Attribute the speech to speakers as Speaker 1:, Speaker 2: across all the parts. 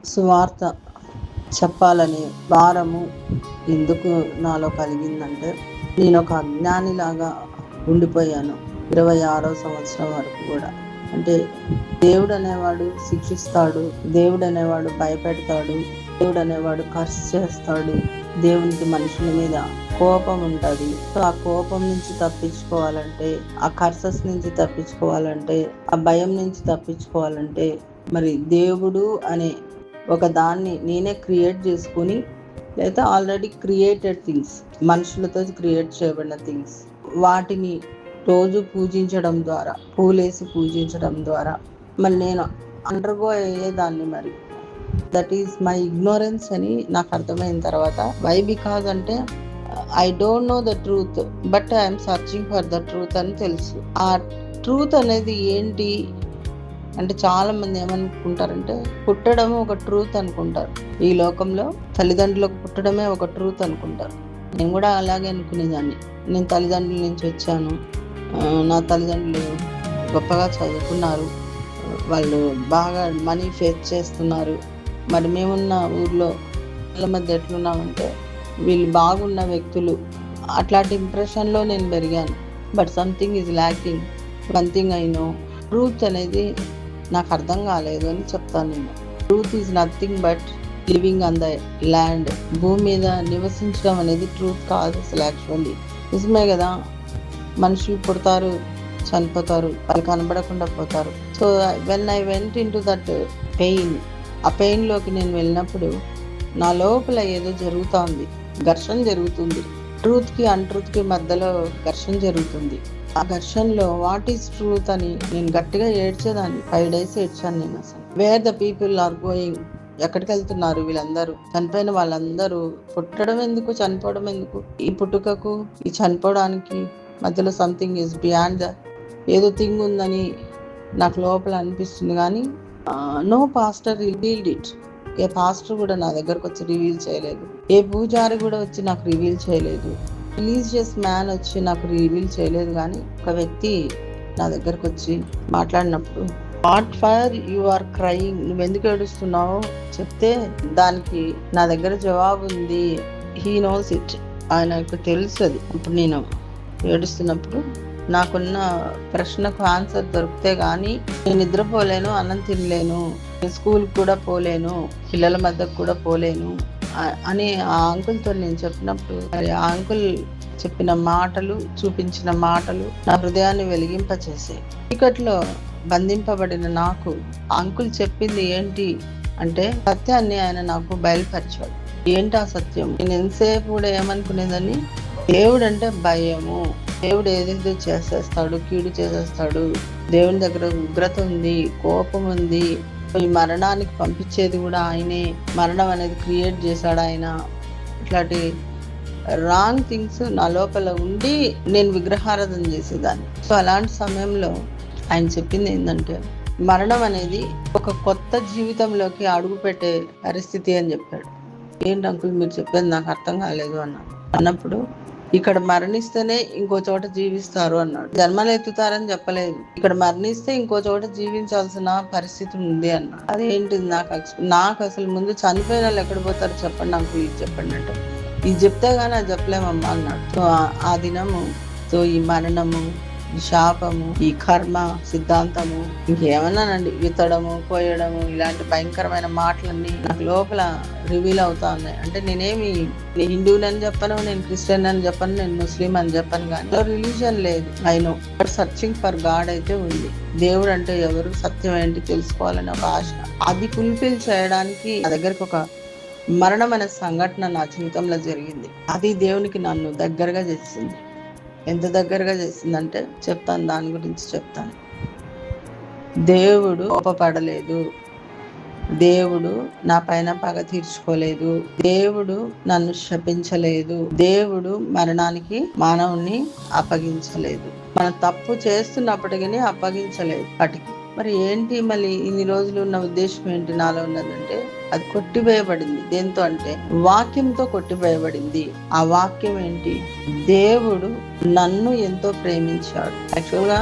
Speaker 1: సువార్త చెప్పాలనే భారము ఎందుకు నాలో కలిగిందంటే, నేను ఒక అజ్ఞానిలాగా ఉండిపోయాను 26వ సంవత్సరం వరకు కూడా. అంటే దేవుడు అనేవాడు శిక్షిస్తాడు, దేవుడు అనేవాడు భయపెడతాడు, దేవుడు అనేవాడు కర్స్ చేస్తాడు, దేవునికి మనుషుల మీద కోపం ఉంటుంది. సో ఆ కోపం నుంచి తప్పించుకోవాలంటే, ఆ కర్సెస్ నుంచి తప్పించుకోవాలంటే, ఆ భయం నుంచి తప్పించుకోవాలంటే, మరి దేవుడు అనే ఒక దాన్ని నేనే క్రియేట్ చేసుకుని, లేదా ఆల్రెడీ క్రియేటెడ్ థింగ్స్, మనుషులతో క్రియేట్ చేయబడిన థింగ్స్, వాటిని రోజు పూజించడం ద్వారా, పూలేసి పూజించడం ద్వారా మరి నేను అండర్గో అయ్యేదాన్ని. మరి దట్ ఈస్ మై ఇగ్నోరెన్స్ అని నాకు అర్థమైన తర్వాత, వై బికాజ్ అంటే I don't know the truth but I'm searching for the truth అని తెలుసు. ఆ ట్రూత్ అనేది ఏంటి అంటే, చాలా మంది ఏమనుకుంటారంటే, పుట్టడం ఒక ట్రూత్ అనుకుంటారు. ఈ లోకంలో తల్లిదండ్రులకు పుట్టడమే ఒక ట్రూత్ అనుకుంటారు. నేను కూడా అలాగే అనుకునేదాన్ని. నేను తల్లిదండ్రుల నుంచి వచ్చాను, నా తల్లిదండ్రులు గొప్పగా చదువుకున్నారు, వాళ్ళు బాగా మనీ ఫేస్ చేస్తున్నారు, మరి మేమున్న ఊర్లో వాళ్ళ మధ్య ఎట్లున్నామంటే వీళ్ళు బాగున్న వ్యక్తులు, అట్లాంటి ఇంప్రెషన్లో నేను పెరిగాను. But something is lacking. One thing I know, truth అనేది నాకు అర్థం కాలేదు అని చెప్తాను నేను. Truth is nothing but living on the land. భూమి మీద నివసించడం అనేది ట్రూత్ కాదు అసలు. యాక్చువల్లీ నిజమే కదా, మనుషులు పుడతారు, చనిపోతారు, వాళ్ళు కనబడకుండా పోతారు. So when I went in to that pain, ఆ పెయిన్లోకి నేను వెళ్ళినప్పుడు నా లోపల ఏదో జరుగుతుంది, ఘర్షణ జరుగుతుంది. ట్రూత్కి అన్ట్రూత్కి మధ్యలో ఘర్షణ జరుగుతుంది. ఆ ఘర్షణలో వాట్ ఈస్ ట్రూత్ అని నేను గట్టిగా ఏడ్చేదాన్ని. 5 days ఏడ్చాను నేను. అసలు where the people are going, ఎక్కడికి వెళ్తున్నారు వీళ్ళందరూ, చనిపోయిన వాళ్ళందరూ, పుట్టడం ఎందుకు, చనిపోవడం ఎందుకు, ఈ పుట్టుకకు ఈ చనిపోవడానికి మధ్యలో సంథింగ్ ఈజ్ బియాండ్ ద, ఏదో థింగ్ ఉందని నాకు లోపల అనిపిస్తుంది. కానీ నో పాస్టర్ రివీల్డ్ ఇట్. ఏ పాస్టర్ కూడా నా దగ్గరకు వచ్చి రివీల్ చేయలేదు, ఏ పూజారి కూడా వచ్చి నాకు రివీల్ చేయలేదు, రిలీజియస్ మ్యాన్ వచ్చి నాకు రివీల్ చేయలేదు. కానీ ఒక వ్యక్తి నా దగ్గరకు వచ్చి మాట్లాడినప్పుడు, what for you are crying, నువ్వు ఎందుకు ఏడుస్తున్నావు చెప్తే దానికి నా దగ్గర జవాబు ఉంది. హీ నోస్ ఇట్, ఆయనకు తెలుసు అది. ఇప్పుడు నేను ఏడుస్తున్నప్పుడు నాకున్న ప్రశ్నకు ఆన్సర్ దొరికితే కానీ నేను నిద్రపోలేను, అన్నం తినలేను, స్కూల్కి కూడా పోలేను, పిల్లల మధ్యకు కూడా పోలేను అని ఆ అంకుల్తో నేను చెప్పినప్పుడు, మరి ఆ అంకుల్ చెప్పిన మాటలు, చూపించిన మాటలు నా హృదయాన్ని వెలిగింపచేసాయి. చీకట్లో బంధింపబడిన నాకు ఆ అంకుల్ చెప్పింది ఏంటి అంటే, సత్యాన్ని ఆయన నాకు బయలుపరిచాడు. ఏంటి ఆ సత్యం? నేను ఎంతసేపు కూడా ఏమనుకునేదని, దేవుడు అంటే భయము, దేవుడు ఏదైతే చేసేస్తాడు, కీడు చేసేస్తాడు, దేవుని దగ్గర ఉగ్రత ఉంది, కోపం ఉంది, ఈ మరణానికి పంపించేది కూడా ఆయనే, మరణం అనేది క్రియేట్ చేశాడు ఆయన. ఇట్లాంటి రాంగ్ థింగ్స్ నా లోపల ఉండి నేను విగ్రహారాధన చేసేదాన్ని. సో అలాంటి సమయంలో ఆయన చెప్పింది ఏంటంటే, మరణం అనేది ఒక కొత్త జీవితంలోకి అడుగు పెట్టే పరిస్థితి అని చెప్పాడు. ఏంటి అంకుల్ మీరు చెప్పేది నాకు అర్థం కాలేదు అన్నప్పుడు, ఇక్కడ మరణిస్తేనే ఇంకో చోట జీవిస్తారు అన్నాడు. జన్మలు ఎత్తుతారని చెప్పలేదు, ఇక్కడ మరణిస్తే ఇంకో చోట జీవించాల్సిన పరిస్థితి ఉంది అన్నాడు. అదేంటిది నాకు అసలు ముందు చనిపోయిన వాళ్ళు ఎక్కడ పోతారు చెప్పండి నాకు, ఇది చెప్పండి అంటే, ఇది చెప్తే కానీ అది చెప్పలేమమ్మా అన్నాడు. సో ఆ దినము, సో ఈ మరణము, ఈ శాపము, ఈ కర్మ సిద్ధాంతము, ఇంకేమన్నానండి, విత్తడము, కోయడము, ఇలాంటి భయంకరమైన మాటలన్నీ నాకు లోపల రివీల్ అవుతా ఉన్నాయి. అంటే నేనేమి హిందువులని చెప్పను, నేను క్రిస్టియన్ అని చెప్పను, నేను ముస్లిం అని చెప్పను, కానీ రిలీజియన్ లేదు. I know but searching for God అయితే ఉంది. దేవుడు అంటే ఎవరు, సత్యం ఏంటి తెలుసుకోవాలని ఒక ఆశ. అది ఫుల్ఫిల్ చేయడానికి నా దగ్గరకు ఒక మరణం అనే సంఘటన నా జీవితంలో జరిగింది. అది దేవునికి నన్ను దగ్గరగా చేసింది. ఎంత దగ్గరగా చేసిందంటే చెప్తాను, దాని గురించి చెప్తాను. దేవుడు కోపపడలేదు, దేవుడు నా పైన పగ తీర్చుకోలేదు, దేవుడు నన్ను శపించలేదు, దేవుడు మరణానికి మానవుని అప్పగించలేదు, మన తప్పు చేస్తున్నప్పటికీ అప్పగించలేదు వాటికి. మరి ఏంటి, మళ్ళీ ఇన్ని రోజులు ఉన్న ఉద్దేశం ఏంటి నాలో ఉన్నదంటే, అది కొట్టివేయబడింది. దేంతో అంటే వాక్యంతో కొట్టివేయబడింది. ఆ వాక్యం ఏంటి? దేవుడు నన్ను ఎంతో ప్రేమించాడు. యాక్చువల్గా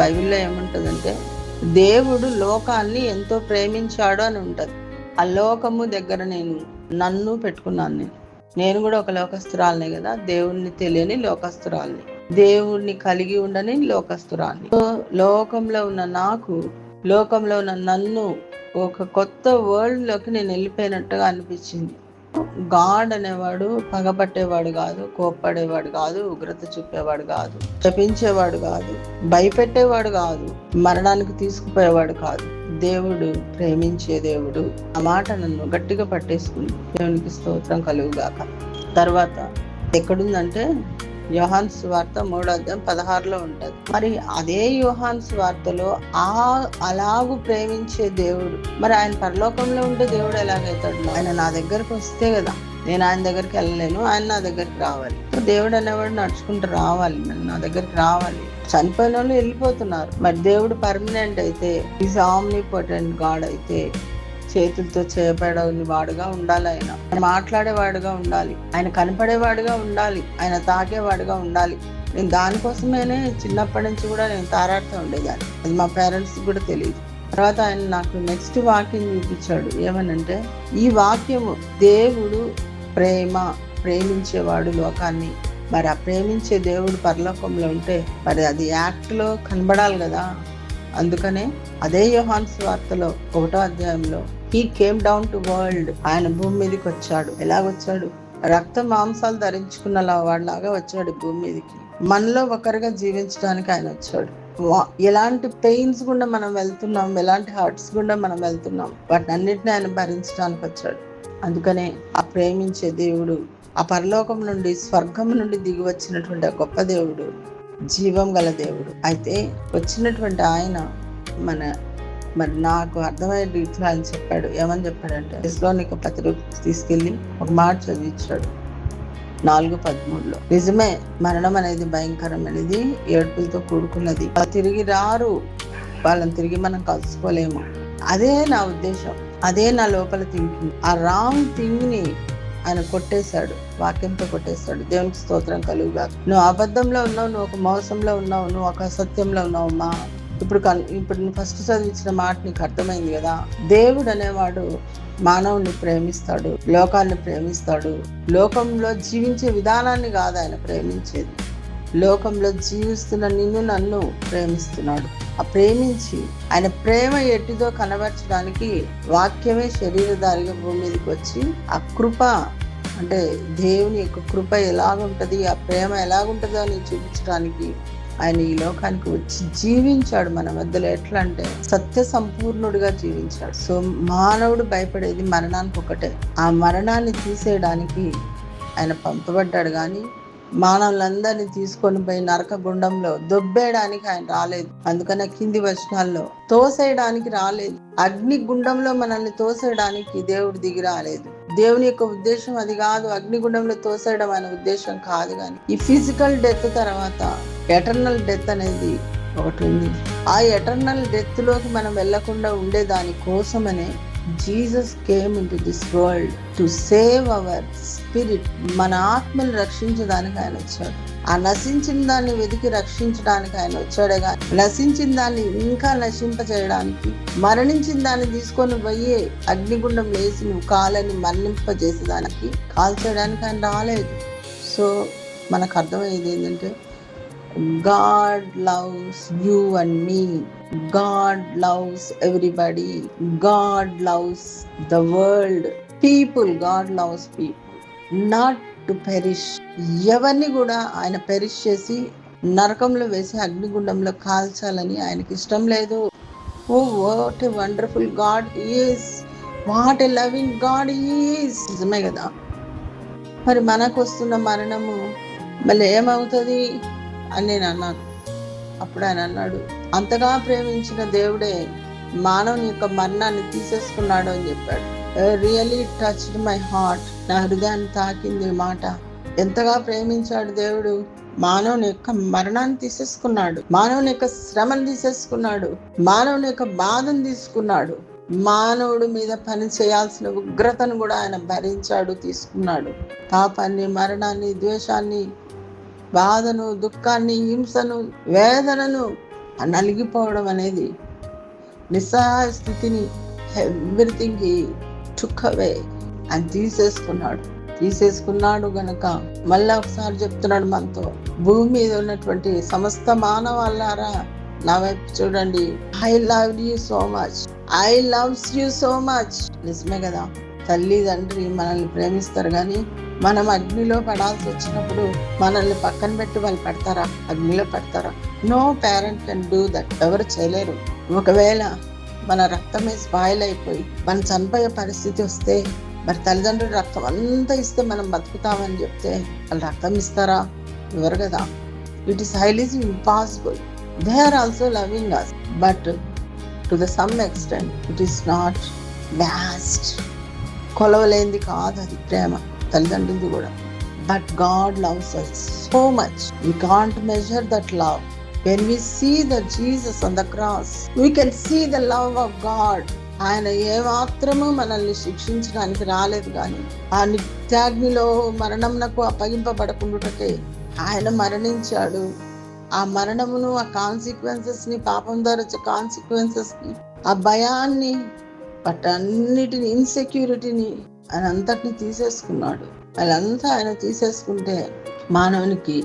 Speaker 1: బైబిల్లో ఏముంటదంటే, దేవుడు లోకాన్ని ఎంతో ప్రేమించాడు అని ఉంటది. ఆ లోకము దగ్గర నన్ను పెట్టుకున్నాను. నేను కూడా ఒక లోకస్తురాలనే కదా, దేవుణ్ణి తెలియని లోకస్తురాల్ని, దేవుణ్ణి కలిగి ఉండని లోకస్తురాల్ని. లోకంలో ఉన్న నాకు, లోకంలో ఉన్న నన్ను ఒక కొత్త వరల్డ్ లోకి నేను వెళ్ళిపోయినట్టుగా అనిపించింది. గాడ్ అనేవాడు పగబట్టేవాడు కాదు, కోప్పడేవాడు కాదు, ఉగ్రత చూపేవాడు కాదు, శపించేవాడు కాదు, భయపెట్టేవాడు కాదు, మరణానికి తీసుకుపోయేవాడు కాదు. దేవుడు ప్రేమించే దేవుడు. ఆ మాట నన్ను గట్టిగా పట్టేసుకుంది. దేవునికి స్తోత్రం కలుగుగాక. తర్వాత ఎక్కడుందంటే యోహాను సువార్త 3:16 ఉంటది. మరి అదే యోహాను సువార్తలో అలాగు ప్రేమించే దేవుడు, మరి ఆయన పరలోకంలో ఉంటే దేవుడు ఎలాగైతాడు? ఆయన నా దగ్గరకు వస్తే కదా, నేను ఆయన దగ్గరికి వెళ్ళలేను, ఆయన నా దగ్గరికి రావాలి. దేవుడు అనేవాడు నడుచుకుంటూ రావాలి, నా దగ్గరికి రావాలి. చనిపోయిన వాళ్ళు వెళ్ళిపోతున్నారు. మరి దేవుడు పర్మనెంట్ అయితే, ఈజ్ ఆమ్నిపోటెంట్ గాడ్ అయితే, చేతులతో చేయబడని వాడుగా ఉండాలి. ఆయన మాట్లాడేవాడుగా ఉండాలి, ఆయన కనపడేవాడుగా ఉండాలి, ఆయన తాకేవాడుగా ఉండాలి. నేను దానికోసమేనే చిన్నప్పటి నుంచి కూడా నేను తారాడుతూ ఉండేదాన్ని. అది మా పేరెంట్స్ కూడా తెలియదు. తర్వాత ఆయన నాకు నెక్స్ట్ వాక్యం చూపించాడు. ఏమనంటే, ఈ వాక్యము దేవుడు ప్రేమించేవాడు లోకాన్ని. మరి ఆ ప్రేమించే దేవుడు పరలోకంలో ఉంటే మరి అది యాక్ట్లో కనబడాలి కదా. అందుకనే అదే యోహాను సువార్తలో 1వ అధ్యాయంలో he came down to world, ఆయన భూమి మీదకి వచ్చాడు. ఎలాగొచ్చాడు? రక్త మాంసాలు ధరించుకున్న వాడిలాగా వచ్చాడు భూమి మీదకి. మనలో ఒకరిగా జీవించడానికి ఆయన వచ్చాడు. ఎలాంటి పెయిన్స్ గుండా మనం వెళ్తున్నాం, ఎలాంటి హర్ట్స్ గుండా మనం వెళ్తున్నాం, వాటిని అన్నిటిని ఆయన భరించడానికి వచ్చాడు. అందుకనే ఆ ప్రేమించే దేవుడు, ఆ పరలోకం నుండి, స్వర్గం నుండి దిగి వచ్చినటువంటి ఆ గొప్ప దేవుడు, జీవం గల దేవుడు. అయితే వచ్చినటువంటి ఆయన మరి నాకు అర్థమయ్యే రీతిలో ఆయన చెప్పాడు. ఏమని చెప్పాడంటే, తెస్సలోనిక పత్రిక తీసుకెళ్ళి ఒక మాట చదివించాడు 4:13. నిజమే, మరణం అనేది భయంకరమైనది, ఏడుపులతో కూడుకున్నది. తిరిగి రారు, వాళ్ళని తిరిగి మనం కలుసుకోలేము. అదే నా ఉద్దేశం, అదే నా లోపల థింకింగ్. ఆ రాంగ్ థింగ్ ని ఆయన కొట్టేశాడు, వాక్యంతో కొట్టేశాడు. దేవునికి స్తోత్రం కలుగుగా. నువ్వు అబద్ధంలో ఉన్నావు, నువ్వు ఒక మోసంలో ఉన్నావు, నువ్వు ఒక అసత్యంలో ఉన్నావు. ఇప్పుడు నువ్వు ఫస్ట్ చదివించిన మాట నీకు అర్థమైంది కదా. దేవుడు అనేవాడు మానవుని ప్రేమిస్తాడు, లోకాన్ని ప్రేమిస్తాడు. లోకంలో జీవించే విధానాన్ని కాదు ఆయన ప్రేమించేది, లోకంలో జీవిస్తున్న నిన్ను నన్ను ప్రేమిస్తున్నాడు. ఆ ప్రేమించి ఆయన ప్రేమ ఎట్టిదో కనబరచడానికి వాక్యమే శరీరధారిగా భూమి మీదకి వచ్చి ఆ కృప, అంటే దేవుని యొక్క కృప ఎలాగుంటది, ఆ ప్రేమ ఎలాగుంటుందో అని చూపించడానికి ఆయన ఈ లోకానికి వచ్చి జీవించాడు మన మధ్యలో. ఎట్లా అంటే సత్య సంపూర్ణుడిగా జీవించాడు. సో మానవుడు భయపడేది మరణానికి ఒకటే. ఆ మరణాన్ని తీసేయడానికి ఆయన పంపబడ్డాడు, కానీ మానవులందరినీ తీసుకొని పోయి నరక గుండంలో దొబ్బేయడానికి ఆయన రాలేదు. అందుకనే కింది వచనాల్లో తోసేయడానికి రాలేదు, అగ్ని గుండంలో మనల్ని తోసేయడానికి దేవుడు దిగి రాలేదు. దేవుని యొక్క ఉద్దేశం అది కాదు, అగ్నిగుండంలో తోసేయడం ఆయన ఉద్దేశం కాదు. కానీ ఈ ఫిజికల్ డెత్ తర్వాత ఎటర్నల్ డెత్ అనేది ఒకటి ఉంది. ఆ ఎటర్నల్ డెత్ లోకి మనం వెళ్లకుండా ఉండే దాని కోసమనే Jesus came into this world to save our spirit. మన ఆత్మను రక్షించడానికి ఆయన వచ్చాడు. ఆ నశించిన దాన్ని వెతికి రక్షించడానికి ఆయన వచ్చాడే కానీ నశించిన దాన్ని ఇంకా నశింపజేయడానికి, మరణించిన దాన్ని తీసుకొని పోయి అగ్నిగుండం వేసి నువ్వు కాలని మరణింపజేసేదానికి, కాల్చేయడానికి ఆయన రాలేదు. సో మనకు అర్థమయ్యేది ఏంటంటే, God loves you and me. God loves everybody. God loves the world. People, God loves people. Not to perish. ఎవరిని కూడా ఆయన పెరిష్ చేసి నరకంలో వేసి అగ్నిగుండంలో కాల్చాలని ఆయనకి ఇష్టం లేదు. Oh what a wonderful God is, what a loving God is. నిజమే కదా. మరి మనకు వస్తున్న మరణము మళ్ళీ ఏమవుతుంది అని నేను అన్నాను. అప్పుడు ఆయన అన్నాడు, అంతగా ప్రేమించిన దేవుడే మానవుని యొక్క మరణాన్ని తీసేసుకున్నాడు అని చెప్పాడు. Really touched my heart. నా హృదయాన్ని తాకింది మాట. ఎంతగా ప్రేమించాడు దేవుడు, మానవుని యొక్క మరణాన్ని తీసేసుకున్నాడు, మానవుని యొక్క శ్రమను తీసేసుకున్నాడు, మానవుని యొక్క బాధను తీసుకున్నాడు, మానవుడి మీద పని చేయాల్సిన ఉగ్రతను కూడా ఆయన భరించాడు, తీసుకున్నాడు. పాపాన్ని, మరణాన్ని, ద్వేషాన్ని, బాధను, దుఃఖాన్ని, హింసను, వేదనను, నలిగిపోవడం అనేది, నిస్సహాయ స్థితిని, ఎవ్రీథింగ్ టుక్ అవే, ఆయన తీసేసుకున్నాడు గనక మళ్ళా ఒకసారి చెప్తున్నాడు మనతో, భూమి మీద ఉన్నటువంటి సమస్త మానవాళ్ళారా నా వైపు చూడండి, I love you so much, I loves you so much. నిజమే కదా, తల్లి తండ్రి మనల్ని ప్రేమిస్తారు, కానీ మనం అగ్నిలో పడాల్సి వచ్చినప్పుడు మనల్ని పక్కన పెట్టి వాళ్ళు పడతారా? అగ్నిలో పడతారా? No parent can do that. ఎవరు చేయలేరు. ఒకవేళ మన రక్తమే స్పాయిల్ అయిపోయి మనం చనిపోయే పరిస్థితి వస్తే, మరి తల్లిదండ్రులు రక్తం అంతా ఇస్తే మనం బతుకుతామని చెప్తే వాళ్ళు రక్తం ఇస్తారా? ఇవ్వరు కదా. It is highly impossible. They are also loving us, but to the some extent it is not vast. కొలవలేంది కాదు అది ప్రేమ, తల్లిదండ్రులది కూడా. But God loves us so much. We can't measure that love. When we see the Jesus on the cross, we can see the love of God. ఆయన ఏమాత్రము మనల్ని శిక్షించడానికి రాలేదు, కానీ ఆ నిత్యాగ్నిలో మరణంనకు అప్పగింపబడకుండాటే ఆయన మరణించాడు. ఆ మరణమును, ఆ కాన్సిక్వెన్సెస్ ని, పాపం ద్వారా వచ్చే కాన్సిక్వెన్సెస్ ని, ఆ భయాన్ని, వాటన్నిటిని, ఇన్సెక్యూరిటీని ఆయన అంతటిని తీసేసుకున్నాడు. వాళ్ళంతా ఆయన తీసేసుకుంటే మానవునికి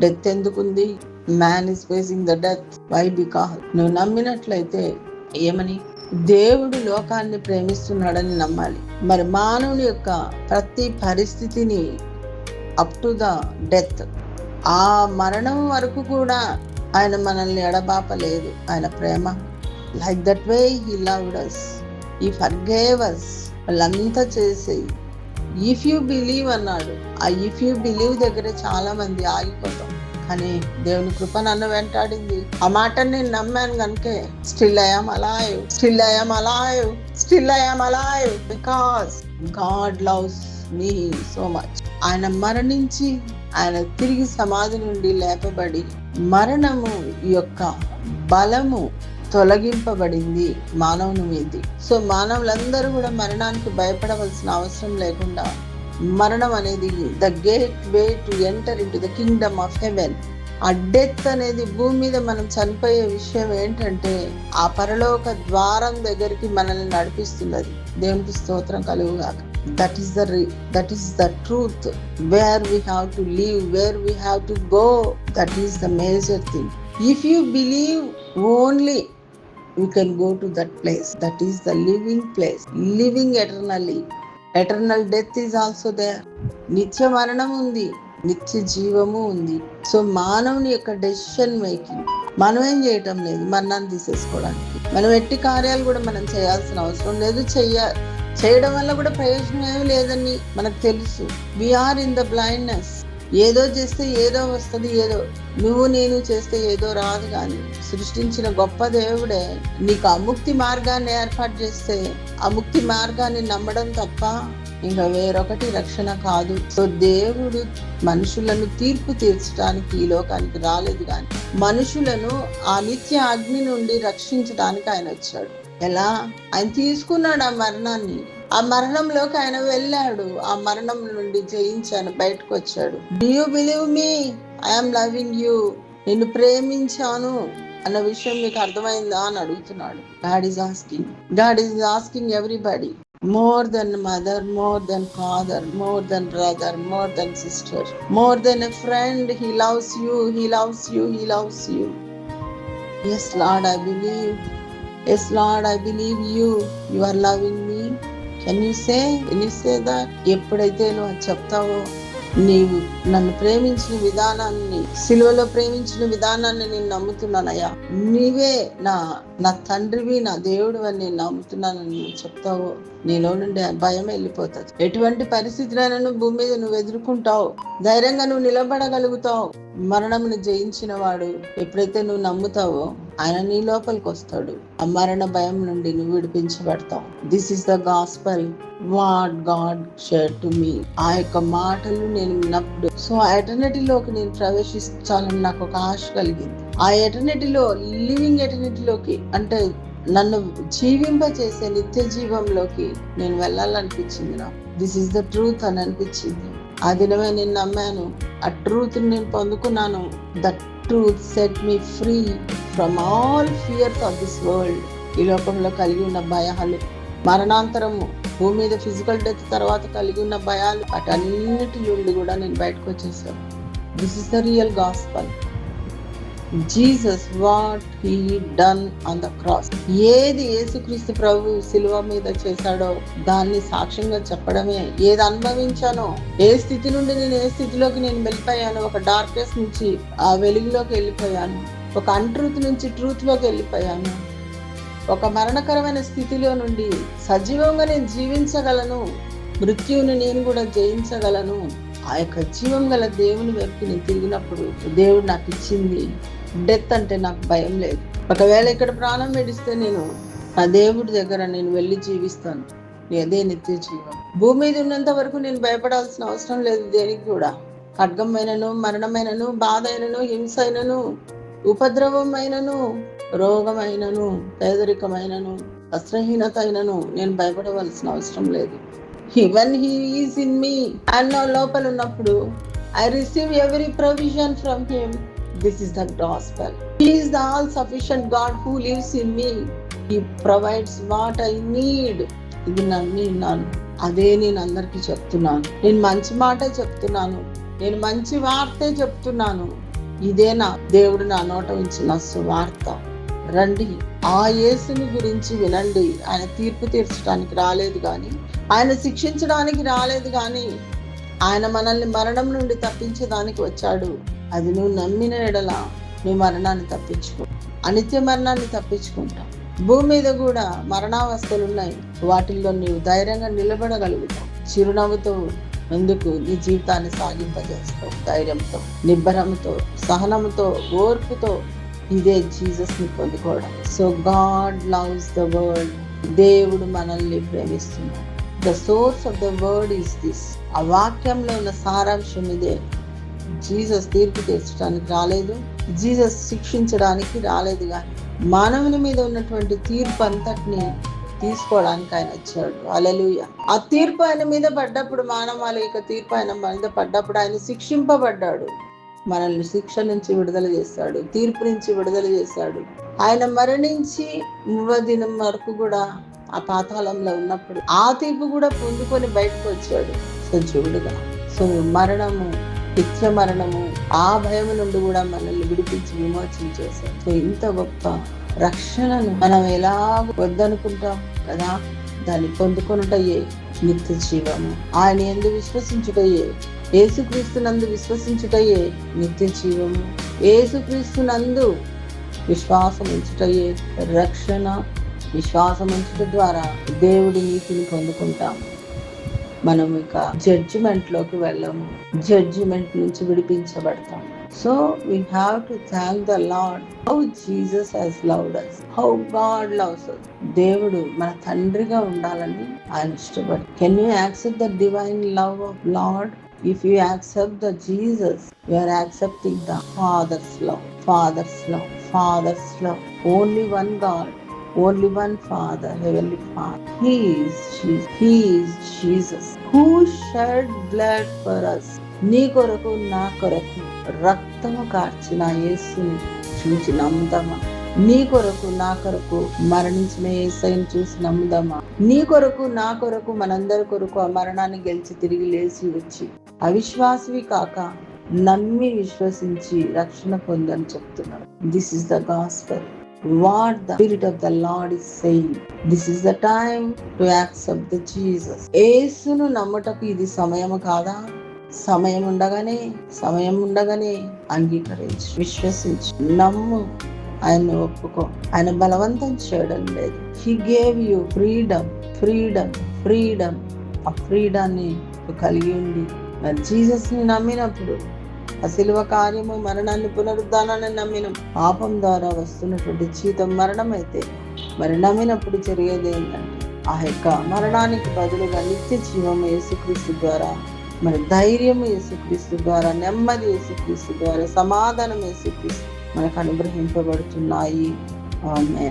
Speaker 1: డెత్ ఎందుకుంది? Man is facing the death. Why? Because నువ్వు నమ్మినట్లయితే ఏమని? దేవుడు లోకాన్ని ప్రేమిస్తున్నాడని నమ్మాలి. మరి మానవుని యొక్క ప్రతి పరిస్థితిని అప్ టు ద డెత్, ఆ మరణం వరకు కూడా ఆయన మనల్ని ఎడబాపలేదు. ఆయన ప్రేమ like that way he loved us, he forgave us. వాళ్ళంతా చేసి ఇఫ్ యూ బిలీవ్ అన్నాడు. ఆ ఇఫ్ యూ బిలీవ్ దగ్గర చాలా మంది ఆగిపోతాం, కానీ దేవుని కృప నన్ను వెంటాడింది. ఆ మాట నేను నమ్మాను కనుకే still I am alive, still I am alive, still I am alive because God loves me so much. ఆయన మరణించి ఆయన తిరిగి సమాధి నుండి లేపబడి మరణము యొక్క బలము తొలగింపబడింది మానవుని మీద. సో మానవులందరూ కూడా మరణానికి భయపడవలసిన అవసరం లేకుండా, మరణం అనేది the gate way to enter in to the Kingdom of haven. ఆ డెత్ అనేది భూమి మీద మనం చనిపోయే విషయం ఏంటంటే ఆ పరలోక ద్వారం దగ్గరికి మనల్ని నడిపిస్తున్నది. దేవునికి స్తోత్రం కలుగుగాక. That is the truth. Where we have to live, where we have to go, that is the major thing. If you believe only, you can go to that place. That is the living place, living eternally. Eternal death is also there. నిత్య మరణం ఉంది, నిత్య జీవము ఉంది. So మానవుని యొక్క decision making మనం ఏం చేయటం లేదు. మరణాన్ని తీసేసుకోవడానికి మనం ఎట్టి కార్యాలు కూడా మనం చేయాల్సిన అవసరం లేదు. చేయడం వల్ల కూడా ప్రయోజనం ఏమీ లేదని మనకు తెలుసు. We are in the blindness. ఏదో చేస్తే ఏదో వస్తుంది, ఏదో నువ్వు నేను చేస్తే ఏదో రాదు. కానీ సృష్టించిన గొప్ప దేవుడే నీకు ఆ ముక్తి మార్గాన్ని ఏర్పాటు చేస్తే ఆ ముక్తి మార్గాన్ని నమ్మడం తప్ప ఇంకా వేరొకటి రక్షణ కాదు. సో దేవుడు మనుషులను తీర్పు తీర్చడానికి ఈ లోకానికి రాలేదు, కానీ మనుషులను ఆ నిత్య అగ్ని నుండి రక్షించడానికి ఆయన వచ్చాడు. ఎలా? ఆయన తీసుకున్నాడు ఆ మరణాన్ని. ఆ మరణంలోకి ఆయన వెళ్ళాడు. ఆ మరణం నుండి జయించాను, బయటకు వచ్చాడు. Do you believe me? I'm loving you. నిన్ను ప్రేమించాను అన్న విషయం మీకు అర్థమైందా అని అడుగుతున్నాడు. God is asking everybody. More than mother, more than father, more than brother, more than sister, more than a friend. He loves you, he loves you, he loves you. Yes Lord, I believe. Yes Lord, I believe you. You are loving me. Can you say that? ఎప్పుడైతే నువ్వు చెప్తావో, నీవు నన్ను ప్రేమించిన విధానాన్ని, సిలువలో ప్రేమించిన విధానాన్ని నేను నమ్ముతున్నానయ్యా, నీవే నా తండ్రివి, నా దేవుడు అని నేను నమ్ముతున్నానని నువ్వు చెప్తావో, నీలో నుండి భయం వెళ్ళిపోతుంది. ఎటువంటి పరిస్థితులైనా నువ్వు భూమి మీద నువ్వు ఎదుర్కొంటావు, ధైర్యంగా నువ్వు నిలబడగలుగుతావు. మరణమును జయించిన వాడు ఎప్పుడైతే నువ్వు నమ్ముతావో ఆయన నీ లోపలికి వస్తాడు. ఆ మరణ భయం నుండి నువ్వు విడిపించబడతావు. This is the gospel what God shared to me. ఆ యొక్క మాటలు నేను విన్నప్పుడు సో ఆ ఎటర్నిటీలోకి నేను ప్రవేశించాలని నాకు ఒక ఆశ కలిగింది. ఆ ఎటర్నిటీలో, లివింగ్ ఎటర్నిటీలోకి, అంటే నన్ను జీవింపచేసే నిత్య జీవంలోకి నేను వెళ్ళాలనిపించింది. నాకు దిస్ ఇస్ ద ట్రూత్ అని అనిపించింది. ఆ దినమే నేను నమ్మాను, ఆ ట్రూత్ నేను పొందుకున్నాను. That truth set me free from all fears of this world. ఈ లోకంలో కలిగి ఉన్న భయాలు, మరణాంతరము, భూమి మీద ఫిజికల్ డెత్ తర్వాత కలిగి ఉన్న భయాలు, వాటన్నిటి నుండి కూడా నేను బయటకు వచ్చేసాను. This is the real gospel. Jesus what he done on the cross. ఏది యేసుక్రీస్తు ప్రభు సిలువ మీద చేశాడో దాన్ని సాక్ష్యంగా చెప్పడమే. ఏది అనుభవించానో, ఏ స్థితి నుండి నేను ఏ స్థితిలోకి నేను వెళ్ళిపోయాను, ఒక డార్క్నెస్ నుంచి ఆ వెలుగులోకి వెళ్ళిపోయాను, ఒక అన్ట్రూత్ నుంచి ట్రూత్ లోకి వెళ్ళిపోయాను, ఒక మరణకరమైన స్థితిలో నుండి సజీవంగా నేను జీవించగలను, మృత్యువుని నేను కూడా జయించగలను. ఆ యొక్క జీవం గల దేవుని వైపు నేను తిరిగినప్పుడు దేవుడు నాకు ఇచ్చింది. డెత్ అంటే నాకు భయం లేదు. ఒకవేళ ఇక్కడ ప్రాణం విడిస్తే నేను ఆ దేవుడి దగ్గర నేను వెళ్ళి జీవిస్తాను. అదే నిత్య జీవం. భూమి మీద ఉన్నంత వరకు నేను భయపడాల్సిన అవసరం లేదు దేనికి కూడా. ఖడ్గమైనను, మరణమైనను, బాధ అయినను, హింస అయినను, ఉపద్రవమైనను, రోగమైనను, పేదరికమైనను, వస్త్రహీనత అయినను నేను భయపడవలసిన అవసరం లేదు. When he is in me, and నా లోపల ఉన్నప్పుడు I receive every provision from him. This is the gospel. He is the all sufficient God who lives in me. He provides what I need. ఇది నమ్మినాను. అదే నేను అందరికీ చెప్తున్నాను. నేను మంచి మాటే చెప్తున్నాను. నేను మంచి వార్తే చెప్తున్నాను. ఇదే నా దేవుడు నా నోట ఉంచిన సువార్త. రండి, ఆ యేసుని గురించి వినండి. ఆయన తీర్పు తీర్చడానికి రాలేదు కానీ, ఆయన శిక్షించడానికి రాలేదు కానీ, ఆయన మనల్ని మరణం నుండి తప్పించడానికి వచ్చాడు. అది నువ్వు నమ్మిన ఎడల నువ్వు మరణాన్ని తప్పించుకో, అనిత్య మరణాన్ని తప్పించుకుంటావు. భూమి మీద కూడా మరణావస్థలు ఉన్నాయి, వాటిల్లో నీవు ధైర్యంగా నిలబడగలుగుతావు. చిరునవ్వుతో ఎందుకు నీ జీవితాన్ని సాగింపజేస్తావు, ధైర్యంతో, నిబ్బరంతో, సహనంతో, ఓర్పుతో. ఇదే జీసస్ ని పొందుకోవడం. So God loves the world. దేవుడు మనల్ని ప్రేమిస్తున్నాడు. The source of the word is this. ఆ వాక్యంలో ఉన్న సారాంశం ఇదే. జీసస్ తీర్పు తీర్చడానికి రాలేదు, జీసస్ శిక్షించడానికి రాలేదు, కానీ మానవుని మీద ఉన్నటువంటి తీర్పు అంతటిని తీసుకోవడానికి ఆయన వచ్చాడు. హల్లెలూయా. ఆ తీర్పు ఆయన మీద పడ్డప్పుడు, మానవాళి యొక్క తీర్పు ఆయన మీద పడ్డప్పుడు ఆయన శిక్షింపబడ్డాడు. మనల్ని శిక్ష నుంచి విడుదల చేశాడు, తీర్పు నుంచి విడుదల చేశాడు. ఆయన మరణించి 3వ దినం వరకు కూడా ఆ పాతాళంలో ఉన్నప్పుడు ఆ తీర్పు కూడా పొందుకొని బయటకు వచ్చాడు సజీవుడుగా. సో మరణము, నిత్య మరణము, ఆ భయం నుండి కూడా మనల్ని విడిపించి విమోచన చేశాడు. సో ఇంత గొప్ప రక్షణను మనం ఎలా వద్దనుకుంటాం కదా, దాన్ని పొందుకొనుటయే నిత్య జీవము. ఆయన యందు విశ్వసించుటయే, యేసుక్రీస్తునందు విశ్వసించుటయే నిత్య జీవము. యేసుక్రీస్తునందు విశ్వాసం ఉంచుటయే రక్షణ. విశ్వాసం ఉంచుట ద్వారా దేవుడి నీతిని పొందుకుంటాం. మనం ఇక జడ్జిమెంట్ లోకి వెళ్ళము, జడ్జిమెంట్ నుంచి విడిపించబడతాం. So we have to thank the Lord how Jesus has loved us, how God loves us. దేవుడు మన తండ్రిగా ఉండాలని ఆయన ఇష్టపడు. Can you accept the divine love of Lord? If you accept the Jesus, you are accepting the Father's love. Father's love, Father's love. Only one God, only one Father, Heavenly Father. He is Jesus who shed blood for us. నీ కొరకు నా కొరకు రక్తము కార్చిన యేసుని చూసి నమ్ముదామా? నీ కొరకు నా కొరకు మరణించిన యేసయ్యను చూసి నమ్ముదామా? నీ కొరకు నా కొరకు మనందరి కొరకు ఆ మరణాన్ని గెలిచి తిరిగి లేచి వచ్చి అవిశ్వాసివి కాక నమ్మి విశ్వసించి రక్షణ పొందని చెప్తున్నాడు. This is the gospel. What the Spirit of the Lord is saying. This is the time to accept the Jesus. యేసును నమ్మటకు ఇది సమయము కాదా? సమయం ఉండగానే అంగీకరించి విశ్వసించి నమ్ము. ఆయన ఒప్పుకో. ఆయన బలవంతం చేయడం లేదు. He gave you freedom. ఆ ఫ్రీడాన్ని కలిగి ఉండి మరి జీసస్ ని నమ్మినప్పుడు, ఆ శిలువ కార్యము, మరణాన్ని, పునరుద్ధానాన్ని నమ్మినం. పాపం ద్వారా వస్తున్నటువంటి జీతం మరణం అయితే మరి నమ్మినప్పుడు జరిగేది ఏంటంటే ఆ యొక్క మరణానికి బదులుగా నిత్య జీవము యేసుక్రీస్తు ద్వారా, మరి ధైర్యము యేసుక్రీస్తు ద్వారా, నెమ్మది యేసుక్రీస్తు ద్వారా, సమాధానం యేసుక్రీస్తు మనకు అనుగ్రహింపబడుతున్నాయి. ఆమేన్.